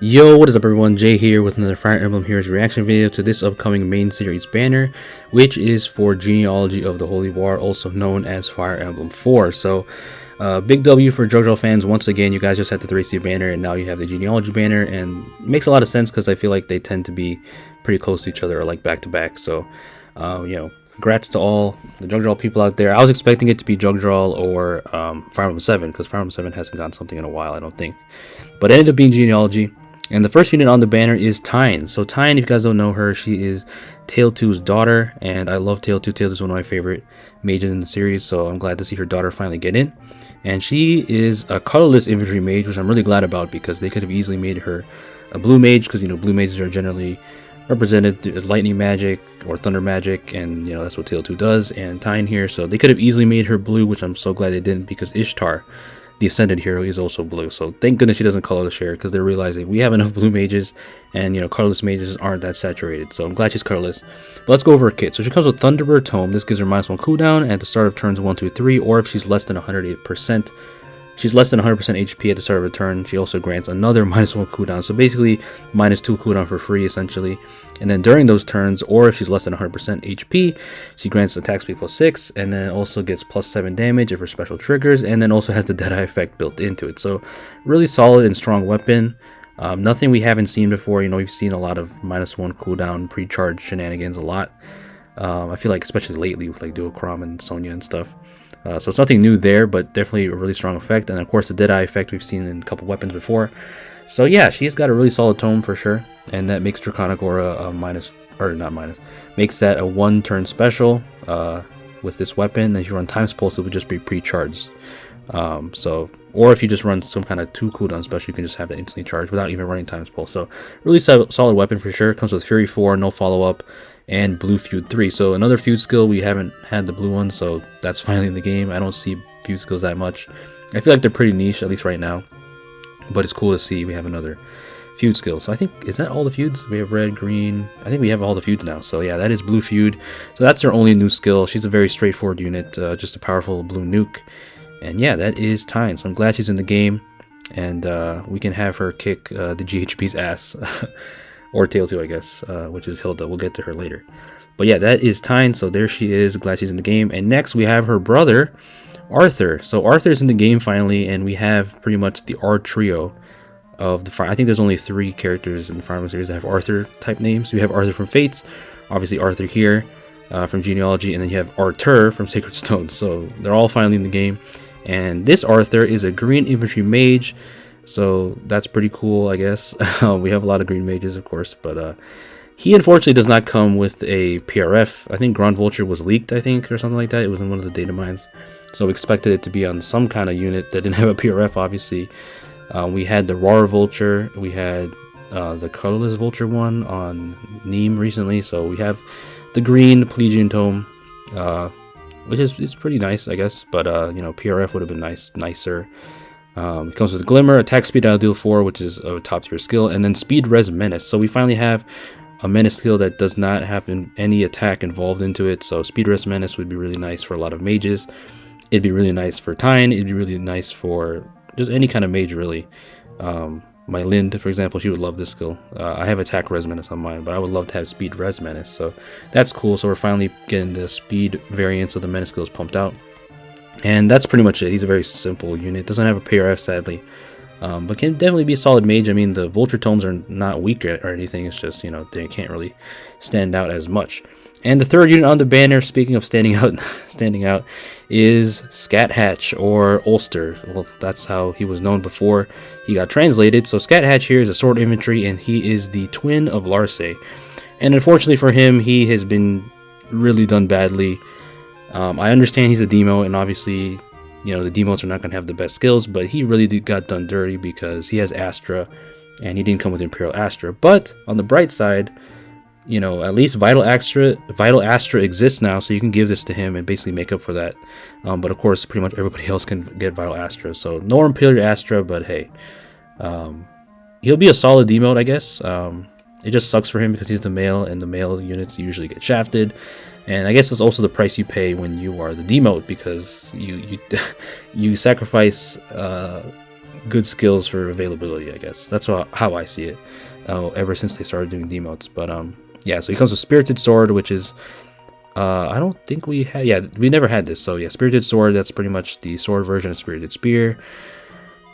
Yo, what is up everyone, Jay here with another Fire Emblem Heroes reaction video to this upcoming main series banner, which is for Genealogy of the Holy War, also known as Fire Emblem 4. So, big W for JoJo fans. Once again, you guys just had the 3C banner and now you have the Genealogy banner, and it makes a lot of sense because I feel like they tend to be pretty close to each other, or like back to back. So, congrats to all the JoJo people out there. I was expecting it to be JoJo or Fire Emblem 7, because Fire Emblem 7 hasn't gotten something in a while, I don't think. But it ended up being Genealogy. And the first unit on the banner is Tine. So Tine, if you guys don't know her, she is Tail 2's daughter, and I love Tail 2. Tail 2 is one of my favorite mages in the series, so I'm glad to see her daughter finally get in. And she is a colorless infantry mage, which I'm really glad about, because they could have easily made her a blue mage, because, you know, blue mages are generally represented as lightning magic or thunder magic, and, you know, that's what Tail 2 does, and Tine here, so they could have easily made her blue, which I'm so glad they didn't, because Ishtar, the Ascended hero, is also blue. So thank goodness she doesn't colorless share, because they're realizing we have enough blue mages, and, you know, colorless mages aren't that saturated. So I'm glad she's colorless. But let's go over her kit. So she comes with Thunderbird Tome. This gives her -1 cooldown at the start of turns 1, 2, 3, or if she's less than 108%. She's less than 100% HP at the start of a turn. She also grants another -1 cooldown. So basically, -2 cooldown for free, essentially. And then during those turns, or if she's less than 100% HP, she grants attack speed +6, and then also gets +7 damage if her special triggers, and then also has the Deadeye effect built into it. So really solid and strong weapon. Nothing we haven't seen before. You know, we've seen a lot of -1 cooldown pre-charge shenanigans a lot. I feel like especially lately with like Duocrom and Sonya and stuff. So it's nothing new there, but definitely a really strong effect. And of course the Deadeye effect we've seen in a couple weapons before. So yeah, she's got a really solid tome for sure. And that makes Draconic Aura makes that a 1-turn special with this weapon. And if you run Time's Pulse, it would just be pre-charged. Or if you just run some kind of 2 cooldown special, you can just have it instantly charged without even running Time's Pulse. So really solid weapon for sure. Comes with Fury 4, no follow-up, and Blue Feud 3. So another feud skill. We haven't had the blue one, so that's finally in the game. I don't see feud skills that much. I feel like they're pretty niche, at least right now. But it's cool to see we have another feud skill. So I think, is that all the feuds? We have red, green. I think we have all the feuds now. So yeah, that is Blue Feud. So that's her only new skill. She's a very straightforward unit, just a powerful blue nuke. And yeah, that is Tine. So I'm glad she's in the game, and we can have her kick the GHB's ass. Or Tail 2, I guess, which is Hilda. We'll get to her later. But yeah, that is Tine, so there she is. Glad she's in the game. And next we have her brother, Arthur. So Arthur's in the game finally, and we have pretty much the R trio of the Fire. I think there's only 3 characters in the Fire Emblem series that have Arthur type names. We have Arthur from Fates, obviously Arthur here from Genealogy, and then you have Arthur from Sacred Stone. So they're all finally in the game. And this Arthur is a green infantry mage. So that's pretty cool, I guess. We have a lot of green mages, of course, but he unfortunately does not come with a PRF. I think Ground Vulture was leaked, I think, or something like that. It was in one of the data mines. So we expected it to be on some kind of unit that didn't have a PRF, obviously. We had the Roar Vulture. We had the Colorless Vulture one on Neem recently. So we have the green Pelagian Tome, which is pretty nice, I guess. But, you know, PRF would have been nicer. It comes with Glimmer, attack speed ideal 4, which is a top tier skill, and then speed res menace. So we finally have a menace skill that does not have any attack involved into it. So speed res menace would be really nice for a lot of mages. It'd be really nice for Tine. It'd be really nice for just any kind of mage, really. My Lind, for example, she would love this skill. I have attack res menace on mine, but I would love to have speed res menace. So that's cool. So we're finally getting the speed variants of the menace skills pumped out. And that's pretty much it. He's a very simple unit. Doesn't have a PRF, sadly. But can definitely be a solid mage. I mean, the Vulture Tomes are not weak or anything. It's just, you know, they can't really stand out as much. And the third unit on the banner, speaking of standing out, is Scathach, or Ulster. Well, that's how he was known before he got translated. So Scathach here is a sword infantry, and he is the twin of Larse. And unfortunately for him, he has been really done badly. I understand he's a demo, and obviously, you know, the demos are not going to have the best skills, but he really got done dirty because he has Astra, and he didn't come with Imperial Astra. But on the bright side, you know, at least Vital Astra exists now, so you can give this to him and basically make up for that. But of course, pretty much everybody else can get Vital Astra, so no Imperial Astra, but hey, he'll be a solid demote, I guess. It just sucks for him because he's the male, and the male units usually get shafted. And I guess it's also the price you pay when you are the demote, because you sacrifice good skills for availability, I guess. That's how I see it, ever since they started doing demotes. But yeah, so he comes with Spirited Sword, which is I don't think we had, yeah, we never had this. So yeah, Spirited Sword, that's pretty much the sword version of Spirited Spear.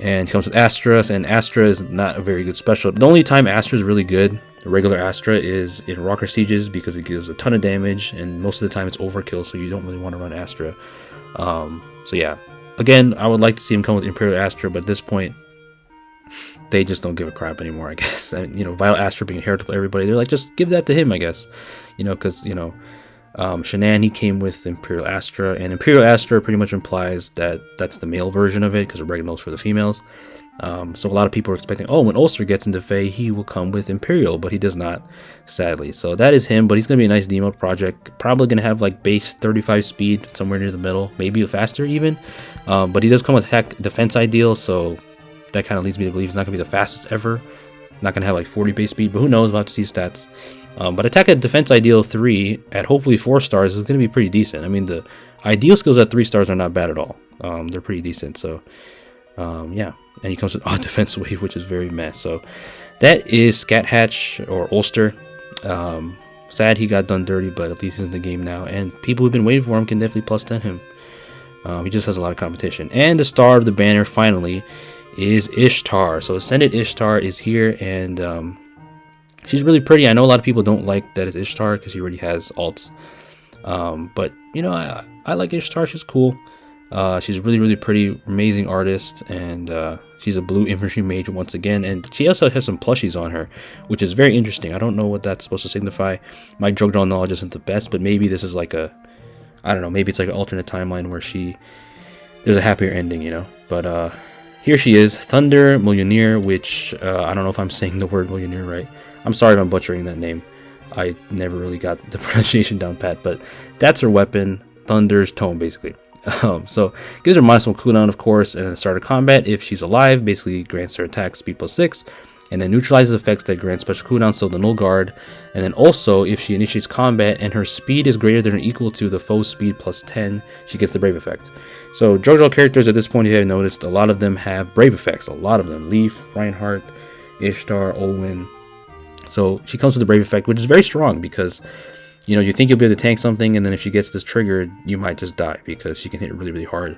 And he comes with Astra, and Astra is not a very good special. The only time Astra is really good, regular Astra, is in Rocker Sieges, because it gives a ton of damage, and most of the time it's overkill, so you don't really want to run Astra. So yeah, again, I would like to see him come with Imperial Astra, but at this point, they just don't give a crap anymore, I guess. And, you know, Vital Astra being heritable to everybody, they're like, just give that to him, I guess. You know, because, you know, Shanann, he came with Imperial Astra, and Imperial Astra pretty much implies that that's the male version of it, because Oregano's for the females. So a lot of people are expecting, oh, when Ulster gets into Fae, he will come with Imperial, but he does not, sadly. So that is him, but he's going to be a nice demote project. Probably going to have like base 35 speed, somewhere near the middle, maybe faster even. But he does come with attack defense ideal, so that kind of leads me to believe he's not going to be the fastest ever. Not going to have like 40 base speed, but who knows, we'll have to see stats. But attack at defense ideal 3 at hopefully 4 stars is going to be pretty decent. I mean, the ideal skills at 3 stars are not bad at all. They're pretty decent. So yeah, and he comes with defense wave, which is very meh. So that is Scathach or Ulster. Sad he got done dirty, but at least he's in the game now, and people who've been waiting for him can definitely plus 10 him. He just has a lot of competition. And the star of the banner finally is Ishtar. So Ascended Ishtar is here, and she's really pretty. I know a lot of people don't like that it's Ishtar because she already has alts. But, you know, I like Ishtar. She's cool. She's really, really pretty, amazing artist, and she's a blue infantry mage once again. And she also has some plushies on her, which is very interesting. I don't know what that's supposed to signify. My drug draw knowledge isn't the best, but maybe this is like a, I don't know, maybe it's like an alternate timeline where there's a happier ending, you know. But here she is, Thunder Millionaire, which I don't know if I'm saying the word Millionaire right. I'm sorry if I'm butchering that name. I never really got the pronunciation down pat, but that's her weapon, Thunder's Tome, basically. So gives her -1 cooldown, of course, and at the start of combat, if she's alive, basically grants her attack speed +6, and then neutralizes effects that grant special cooldown, so the null guard. And then also, if she initiates combat and her speed is greater than or equal to the foe's speed +10, she gets the brave effect. So drug draw characters at this point, if you haven't noticed, a lot of them have brave effects. A lot of them: Leaf, Reinhardt, Ishtar, Olwen. So she comes with the brave effect, which is very strong because, you know, you think you'll be able to tank something, and then if she gets this triggered, you might just die because she can hit really, really hard,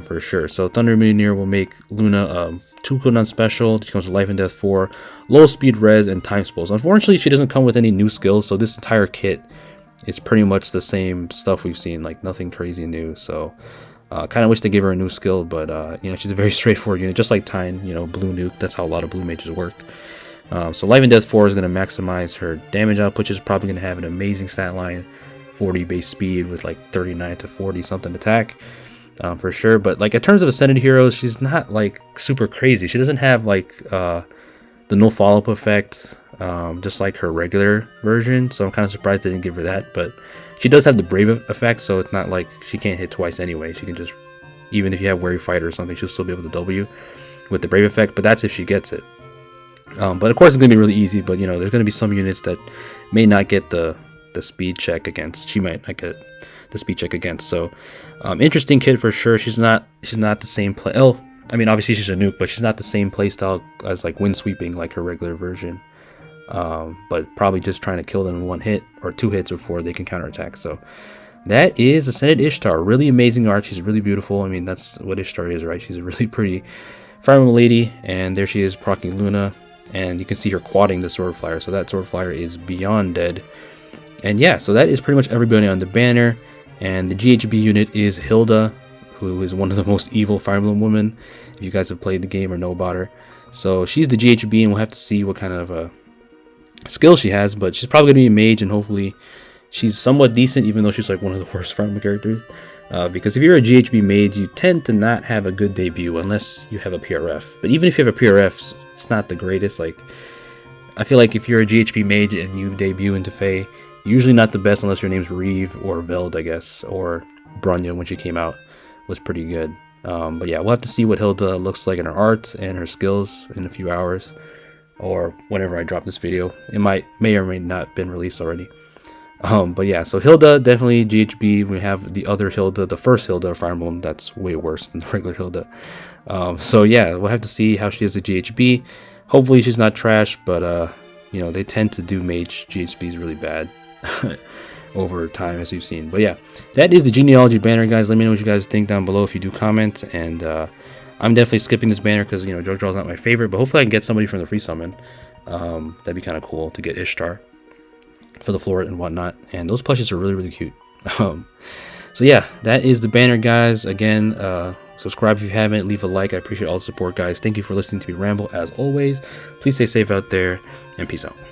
for sure. So Thunder Millionaire will make Luna 2 cooldown special. She comes with Life and Death 4, low speed res, and time spells. Unfortunately, she doesn't come with any new skills, so this entire kit is pretty much the same stuff we've seen, like nothing crazy new. So kind of wish they gave her a new skill, but you know, she's a very straightforward unit, just like Tine, you know, blue nuke. That's how a lot of blue mages work. So Life and Death 4 is going to maximize her damage output, which is probably going to have an amazing stat line, 40 base speed with like 39 to 40 something attack, for sure. But like in terms of Ascended heroes, she's not like super crazy. She doesn't have like the no follow-up effect, just like her regular version. So I'm kind of surprised they didn't give her that. But she does have the Brave effect, so it's not like she can't hit twice anyway. She can just, even if you have Wary Fighter or something, she'll still be able to W with the Brave effect. But that's if she gets it. But of course it's going to be really easy, but you know, there's going to be some units that may not get the speed check against. She might not get the speed check against. So interesting kid for sure. She's not the same play. Oh, I mean, obviously she's a nuke, but she's not the same play style as like wind sweeping like her regular version. But probably just trying to kill them in 1 hit or 2 hits before they can counterattack. So that is Ascended Ishtar. Really amazing art. She's really beautiful. I mean, that's what Ishtar is, right? She's a really pretty Fire Emblem lady, and there she is proccing Luna. And you can see her quadding the Sword Flyer, so that Sword Flyer is beyond dead. And yeah, so that is pretty much everybody on the banner. And the GHB unit is Hilda, who is one of the most evil Fire Emblem women, if you guys have played the game or know about her. So she's the GHB, and we'll have to see what kind of skill she has, but she's probably going to be a mage, and hopefully she's somewhat decent, even though she's like one of the worst Fire Emblem characters. Because if you're a GHB mage, you tend to not have a good debut unless you have a PRF. But even if you have a PRF, it's not the greatest. Like, I feel like if you're a GHB mage and you debut into Fae, usually not the best unless your name's Reeve or Veld, I guess, or Brunya when she came out was pretty good. But yeah, we'll have to see what Hilda looks like in her art and her skills in a few hours, or whenever I drop this video. It may or may not have been released already. But yeah, so Hilda definitely GHB. We have the other Hilda, the first Hilda of Fire Emblem. That's way worse than the regular Hilda. So yeah, we'll have to see how she is at GHB. Hopefully she's not trash, but you know, they tend to do mage GHBs really bad over time, as we've seen. But yeah, that is the Genealogy banner, guys. Let me know what you guys think down below if you do comment. And I'm definitely skipping this banner because, you know, JoJo's not my favorite, but hopefully I can get somebody from the free summon. That'd be kind of cool to get Ishtar for the floor and whatnot. And those plushes are really, really cute. So yeah, that is the banner, guys. Again, subscribe if you haven't, leave a like. I appreciate all the support, guys. Thank you for listening to me ramble as always. Please stay safe out there, and peace out.